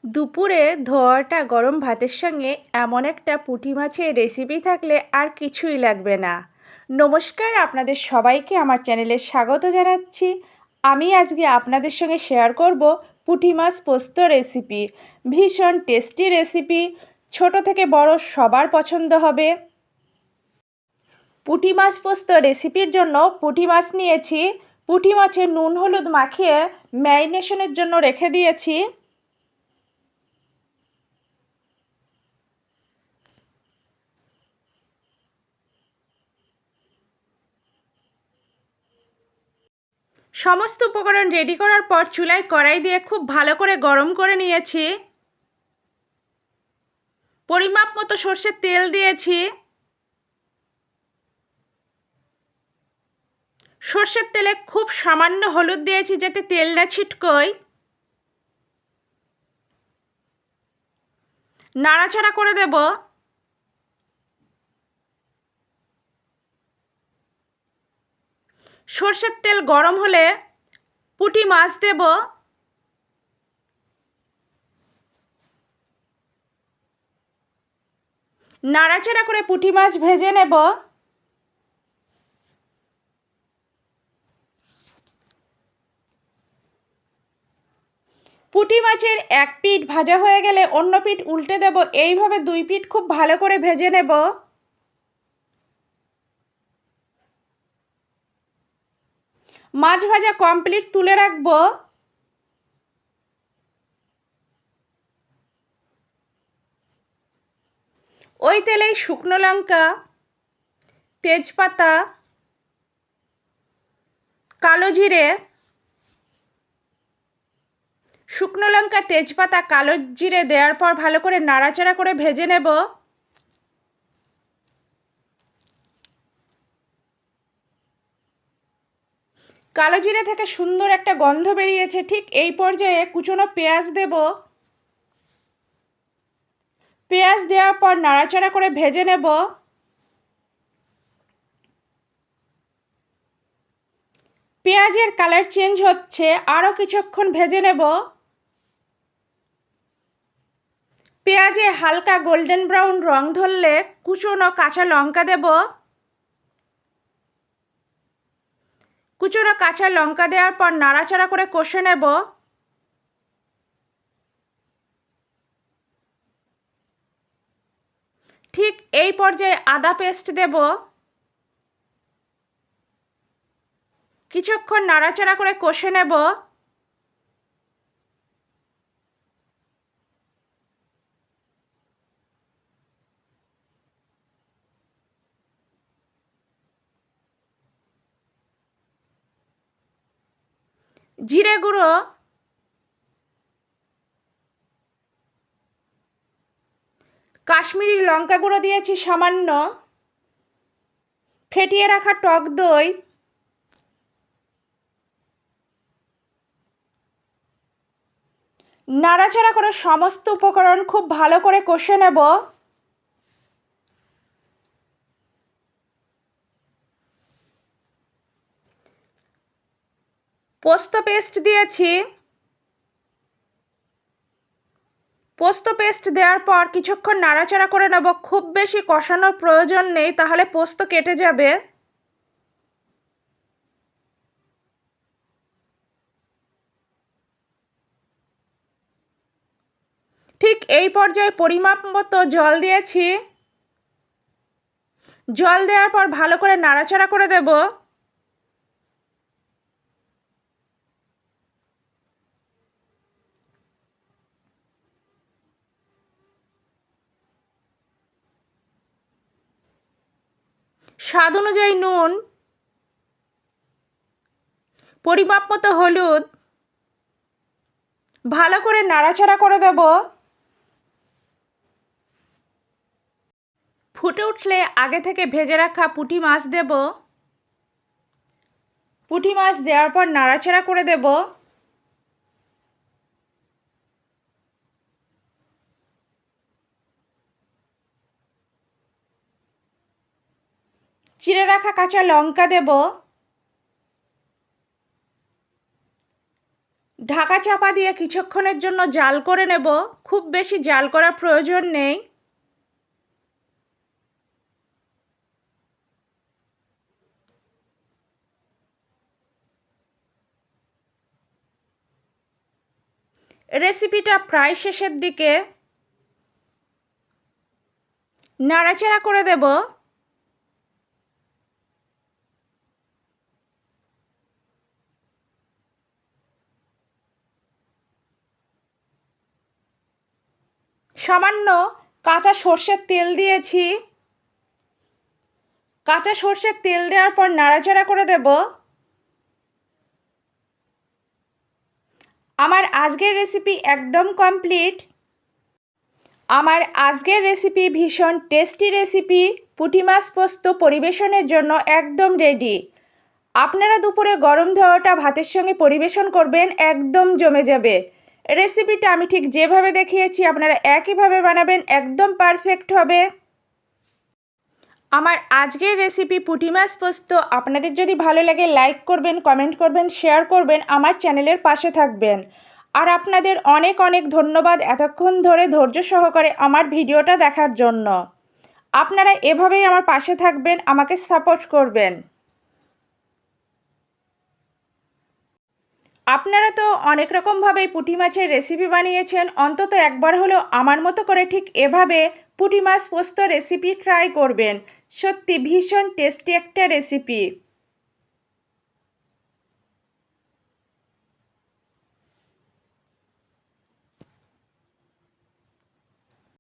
দুপুরে ধোয়াটা গরম ভাতের সঙ্গে এমন একটা পুঁটি মাছের রেসিপি থাকলে আর কিছুই লাগবে না। নমস্কার, আপনাদের সবাইকে আমার চ্যানেলে স্বাগত জানাচ্ছি। আমি আজকে আপনাদের সঙ্গে শেয়ার করব পুঁটি মাছ পোস্ত রেসিপি। ভীষণ টেস্টি রেসিপি, ছোট থেকে বড় সবার পছন্দ হবে। পুঁটি মাছ পোস্ত রেসিপির জন্য পুঁটি মাছ নিয়েছি। পুঁটি মাছের নুন হলুদ মাখিয়ে ম্যারিনেশনের জন্য রেখে দিয়েছি। সমস্ত উপকরণ রেডি করার পর চুলায় কড়াই দিয়ে খুব ভালো করে গরম করে নিয়েছি। পরিমাপ মতো সর্ষের তেল দিয়েছি। সর্ষের তেলে খুব সামান্য হলুদ দিয়েছি যাতে তেল না ছিটকোয়। নাড়াচাড়া করে দেব। সর্ষের তেল গরম হলে পুঁটি মাছ দেব। নাড়াচাড়া করে পুঁটি মাছ ভেজে নেব। পুঁটি মাছের এক পিঠ ভাজা হয়ে গেলে অন্য পিঠ উল্টে দেব। এইভাবে দুই পিঠ খুব ভালো করে ভেজে নেব। মাছ ভাজা কমপ্লিট, তুলে রাখবো। ওই তেলেই শুকনো লঙ্কা, তেজপাতা, কালো জিরে, শুকনো লঙ্কা, তেজপাতা, কালো জিরে দেওয়ার পর ভালো করে নাড়াচাড়া করে ভেজে নেব। কালো জিরে থেকে সুন্দর একটা গন্ধ বেরিয়েছে। ঠিক এই পর্যায়ে কুচনো পেঁয়াজ দেব। পেঁয়াজ দেওয়ার পর নাড়াচাড়া করে ভেজে নেব। পেঁয়াজের কালার চেঞ্জ হচ্ছে, আরও কিছুক্ষণ ভেজে নেব। পেঁয়াজে হালকা গোল্ডেন ব্রাউন রং ধরলে কুচনো কাঁচা লঙ্কা দেব। কুচনো কাঁচা লঙ্কা দেওয়ার পর নাড়াচাড়া করে কষে নেব। ঠিক এই পর্যায়ে আদা পেস্ট দেব। কিছুক্ষণ নাড়াচাড়া করে কষে নেব। জিরে গুঁড়ো, কাশ্মীরি লঙ্কা গুঁড়ো দিয়েছি সামান্য, ফেটিয়ে রাখা টক দই, নাড়াচাড়া করে সমস্ত উপকরণ খুব ভালো করে কষে নেব। পোস্ত পেস্ট দিয়েছি। পোস্ত পেস্ট দেওয়ার পর কিছুক্ষণ নাড়াচাড়া করে নেব। খুব বেশি কষানোর প্রয়োজন নেই, তাহলে পোস্ত কেটে যাবে। ঠিক এই পর্যায়ে পরিমাপ মতো জল দিয়েছি। জল দেওয়ার পর ভালো করে নাড়াচাড়া করে দেব। স্বাদ অনুযায়ী নুন, পরিমাপ মতো হলুদ, ভালো করে নাড়াচাড়া করে দেব। ফুটে উঠলে আগে থেকে ভেজে রাখা পুঁটি মাছ দেব। পুঁটি মাছ দেওয়ার পর নাড়াচাড়া করে দেব। চিড়ে রাখা কাঁচা লঙ্কা দেব। ঢাকা চাপা দিয়ে কিছুক্ষণের জন্য জাল করে নেব। খুব বেশি জাল করার প্রয়োজন নেই। রেসিপিটা প্রায় শেষের দিকে, নাড়াচাড়া করে দেব। সামান্য কাঁচা সর্ষের তেল দিয়েছি। কাঁচা সর্ষের তেল দেওয়ার পর নাড়াচাড়া করে দেব। আমার আজকের রেসিপি একদম কমপ্লিট। আমার আজকের রেসিপি ভীষণ টেস্টি রেসিপি, পুঁটি মাছ পোস্ত পরিবেশনের জন্য একদম রেডি। আপনারা দুপুরে গরম ধোয়াটা ভাতের সঙ্গে পরিবেশন করবেন, একদম জমে যাবে। রেসিপিটা আমি ঠিক যেভাবে দেখিয়েছি আপনারা একইভাবে বানাবেন, একদম পারফেক্ট হবে। আমার আজকের রেসিপি পুঁটি মাছ পোস্ত আপনাদের যদি ভালো লাগে লাইক করবেন, কমেন্ট করবেন, শেয়ার করবেন, আমার চ্যানেলের পাশে থাকবেন। আর আপনাদের অনেক অনেক ধন্যবাদ এতক্ষণ ধরে ধৈর্য সহকারে আমার ভিডিওটা দেখার জন্য। আপনারা এভাবেই আমার পাশে থাকবেন, আমাকে সাপোর্ট করবেন। আপনারা তো অনেক রকমভাবেই পুঁটি মাছের রেসিপি বানিয়েছেন, অন্তত একবার হলেও আমার মতো করে ঠিক এভাবে পুঁটি মাছ পোস্ত রেসিপি ট্রাই করবেন। সত্যি ভীষণ টেস্টি একটা রেসিপি।